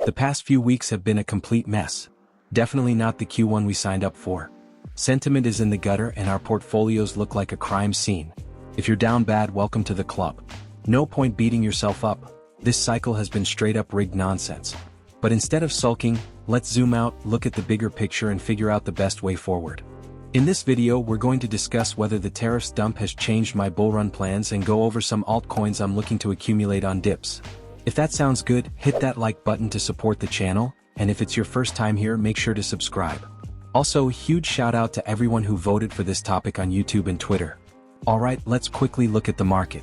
The past few weeks have been a complete mess. Definitely not the Q1 we signed up for. Sentiment is in the gutter and our portfolios look like a crime scene. If you're down bad, welcome to the club. No point beating yourself up. This cycle has been straight up rigged nonsense. But instead of sulking, let's zoom out, look at the bigger picture and figure out the best way forward. In this video we're going to discuss whether the tariffs dump has changed my bullrun plans and go over some altcoins I'm looking to accumulate on dips. If that sounds good, hit that like button to support the channel, and if it's your first time here, make sure to subscribe. Also, huge shout out to everyone who voted for this topic on YouTube and Twitter. Alright, let's quickly look at the market.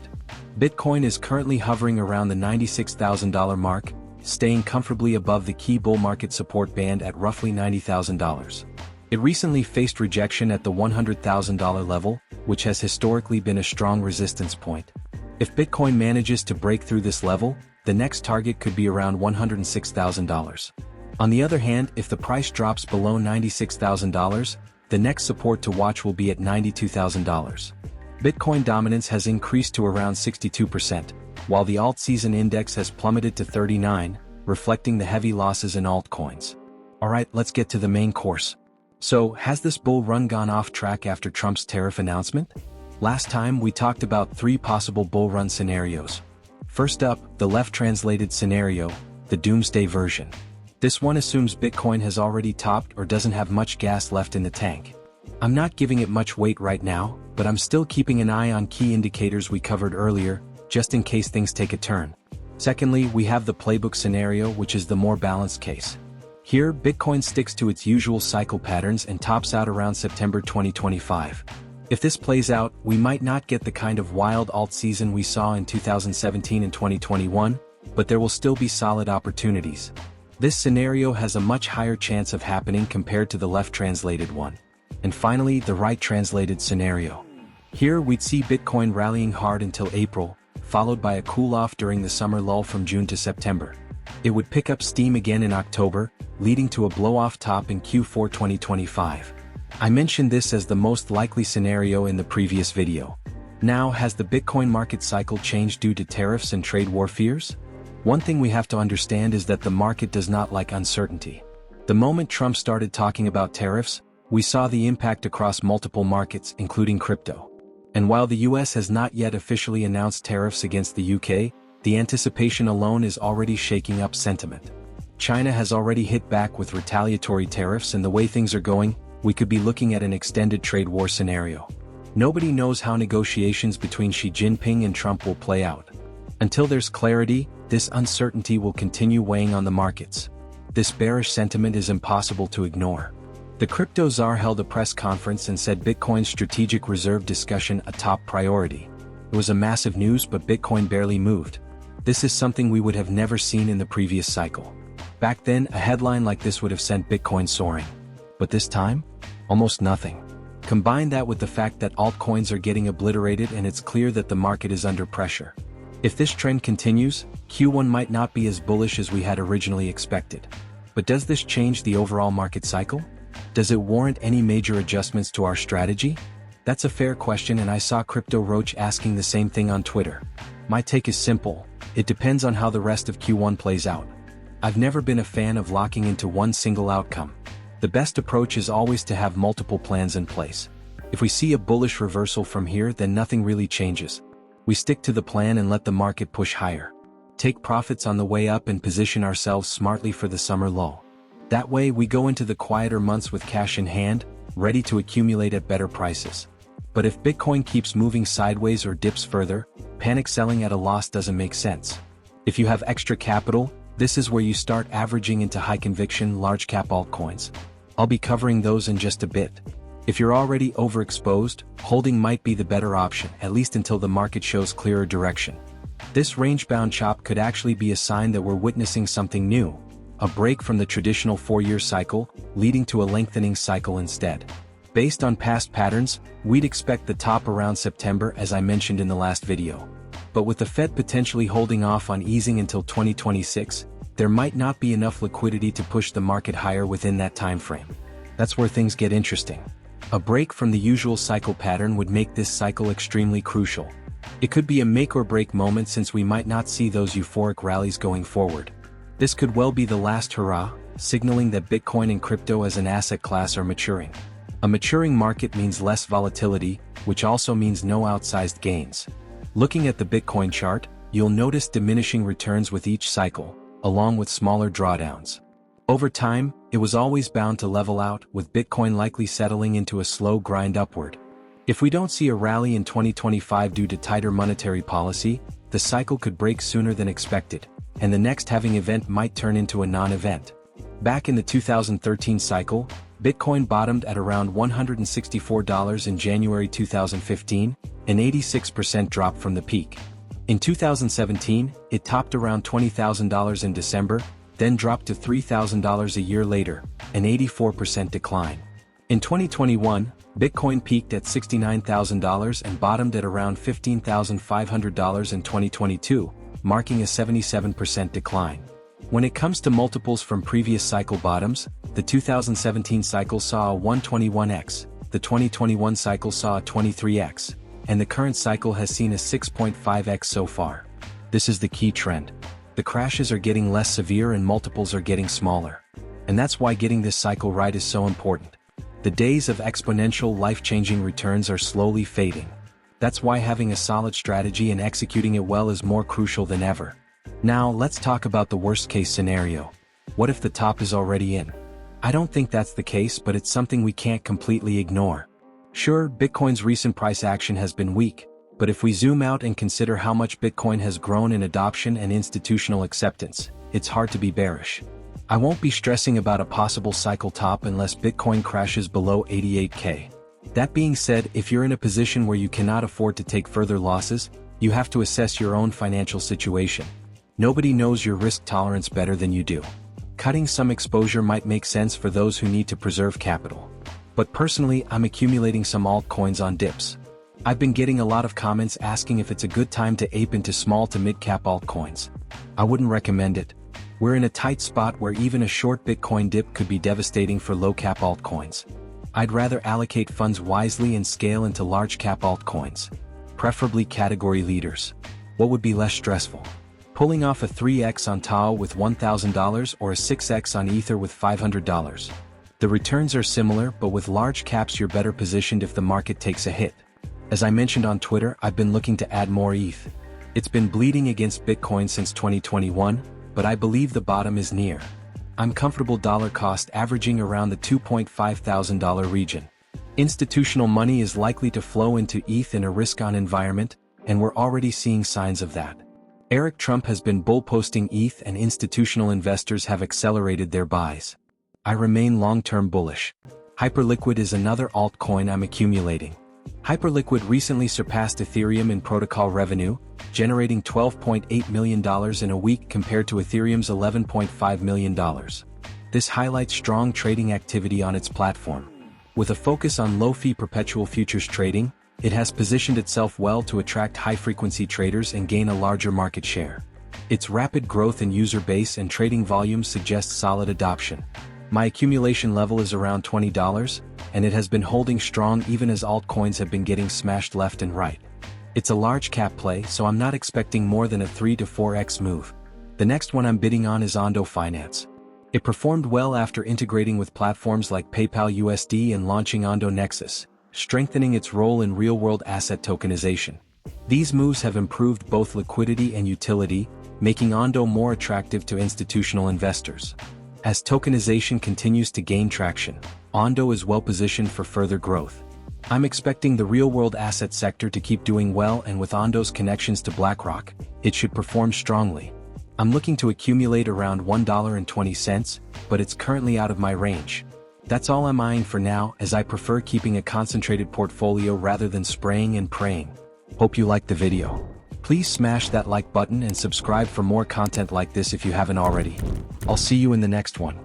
Bitcoin is currently hovering around the $96,000 mark, staying comfortably above the key bull market support band at roughly $90,000. It recently faced rejection at the $100,000 level, which has historically been a strong resistance point. If Bitcoin manages to break through this level, the next target could be around $106,000. On the other hand, if the price drops below $96,000, the next support to watch will be at $92,000. Bitcoin dominance has increased to around 62%, while the alt season index has plummeted to 39, reflecting the heavy losses in altcoins. Alright, let's get to the main course. So, has this bull run gone off track after Trump's tariff announcement? Last time we talked about 3 possible bull run scenarios. First up, the left-translated scenario, the doomsday version. This one assumes Bitcoin has already topped or doesn't have much gas left in the tank. I'm not giving it much weight right now, but I'm still keeping an eye on key indicators we covered earlier, just in case things take a turn. Secondly, we have the playbook scenario, which is the more balanced case. Here, Bitcoin sticks to its usual cycle patterns and tops out around September 2025. If this plays out, we might not get the kind of wild alt season we saw in 2017 and 2021, but there will still be solid opportunities. This scenario has a much higher chance of happening compared to the left-translated one. And finally, the right-translated scenario. Here we'd see Bitcoin rallying hard until April, followed by a cool-off during the summer lull from June to September. It would pick up steam again in October, leading to a blow-off top in Q4 2025. I mentioned this as the most likely scenario in the previous video. Now, has the Bitcoin market cycle changed due to tariffs and trade war fears? One thing we have to understand is that the market does not like uncertainty. The moment Trump started talking about tariffs, we saw the impact across multiple markets, including crypto. And while the US has not yet officially announced tariffs against the UK, the anticipation alone is already shaking up sentiment. China has already hit back with retaliatory tariffs, and the way things are going, we could be looking at an extended trade war scenario. Nobody knows how negotiations between Xi Jinping and Trump will play out. Until there's clarity, this uncertainty will continue weighing on the markets. This bearish sentiment is impossible to ignore. The crypto czar held a press conference and said Bitcoin's strategic reserve discussion a top priority. It was a massive news, but Bitcoin barely moved. This is something we would have never seen in the previous cycle. Back then, a headline like this would have sent Bitcoin soaring. But this time? Almost nothing. Combine that with the fact that altcoins are getting obliterated and it's clear that the market is under pressure. If this trend continues, Q1 might not be as bullish as we had originally expected. But does this change the overall market cycle? Does it warrant any major adjustments to our strategy? That's a fair question, and I saw Crypto Roach asking the same thing on Twitter. My take is simple: it depends on how the rest of Q1 plays out. I've never been a fan of locking into one single outcome. The best approach is always to have multiple plans in place. If we see a bullish reversal from here, then nothing really changes. We stick to the plan and let the market push higher. Take profits on the way up and position ourselves smartly for the summer lull. That way we go into the quieter months with cash in hand, ready to accumulate at better prices. But if Bitcoin keeps moving sideways or dips further, panic selling at a loss doesn't make sense. If you have extra capital, this is where you start averaging into high-conviction, large-cap altcoins. I'll be covering those in just a bit. If you're already overexposed, holding might be the better option, at least until the market shows clearer direction. This range-bound chop could actually be a sign that we're witnessing something new, a break from the traditional 4-year cycle, leading to a lengthening cycle instead. Based on past patterns, we'd expect the top around September, as I mentioned in the last video. But with the Fed potentially holding off on easing until 2026, there might not be enough liquidity to push the market higher within that time frame. That's where things get interesting. A break from the usual cycle pattern would make this cycle extremely crucial. It could be a make or break moment, since we might not see those euphoric rallies going forward. This could well be the last hurrah, signaling that Bitcoin and crypto as an asset class are maturing. A maturing market means less volatility, which also means no outsized gains. Looking at the Bitcoin chart, you'll notice diminishing returns with each cycle, along with smaller drawdowns. Over time, it was always bound to level out, with Bitcoin likely settling into a slow grind upward. If we don't see a rally in 2025 due to tighter monetary policy, the cycle could break sooner than expected, and the next halving event might turn into a non-event. Back in the 2013 cycle, Bitcoin bottomed at around $164 in January 2015, an 86% drop from the peak. In 2017, it topped around $20,000 in December, then dropped to $3,000 a year later, an 84% decline. In 2021, Bitcoin peaked at $69,000 and bottomed at around $15,500 in 2022, marking a 77% decline. When it comes to multiples from previous cycle bottoms, the 2017 cycle saw a 121x, the 2021 cycle saw a 23x, and the current cycle has seen a 6.5x so far. This is the key trend. The crashes are getting less severe and multiples are getting smaller. And that's why getting this cycle right is so important. The days of exponential life-changing returns are slowly fading. That's why having a solid strategy and executing it well is more crucial than ever. Now, let's talk about the worst-case scenario. What if the top is already in? I don't think that's the case, but it's something we can't completely ignore. Sure, Bitcoin's recent price action has been weak, but if we zoom out and consider how much Bitcoin has grown in adoption and institutional acceptance, it's hard to be bearish. I won't be stressing about a possible cycle top unless Bitcoin crashes below 88K. That being said, if you're in a position where you cannot afford to take further losses, you have to assess your own financial situation. Nobody knows your risk tolerance better than you do. Cutting some exposure might make sense for those who need to preserve capital. But personally, I'm accumulating some altcoins on dips. I've been getting a lot of comments asking if it's a good time to ape into small to mid-cap altcoins. I wouldn't recommend it. We're in a tight spot where even a short Bitcoin dip could be devastating for low-cap altcoins. I'd rather allocate funds wisely and scale into large-cap altcoins. Preferably category leaders. What would be less stressful? Pulling off a 3x on Tao with $1,000 or a 6x on Ether with $500. The returns are similar, but with large caps you're better positioned if the market takes a hit. As I mentioned on Twitter, I've been looking to add more ETH. It's been bleeding against Bitcoin since 2021, but I believe the bottom is near. I'm comfortable dollar cost averaging around the $2,500 region. Institutional money is likely to flow into ETH in a risk-on environment, and we're already seeing signs of that. Eric Trump has been bull-posting ETH and institutional investors have accelerated their buys. I remain long-term bullish. Hyperliquid is another altcoin I'm accumulating. Hyperliquid recently surpassed Ethereum in protocol revenue, generating $12.8 million in a week compared to Ethereum's $11.5 million. This highlights strong trading activity on its platform. With a focus on low-fee perpetual futures trading, it has positioned itself well to attract high-frequency traders and gain a larger market share. Its rapid growth in user base and trading volumes suggests solid adoption. My accumulation level is around $20, and it has been holding strong even as altcoins have been getting smashed left and right. It's a large cap play, so I'm not expecting more than a 3 to 4x move. The next one I'm bidding on is Ondo Finance. It performed well after integrating with platforms like PayPal USD and launching Ondo Nexus, strengthening its role in real-world asset tokenization. These moves have improved both liquidity and utility, making Ondo more attractive to institutional investors. As tokenization continues to gain traction, Ondo is well positioned for further growth. I'm expecting the real-world asset sector to keep doing well, and with Ondo's connections to BlackRock, it should perform strongly. I'm looking to accumulate around $1.20, but it's currently out of my range. That's all I'm eyeing for now, as I prefer keeping a concentrated portfolio rather than spraying and praying. Hope you liked the video. Please smash that like button and subscribe for more content like this if you haven't already. I'll see you in the next one.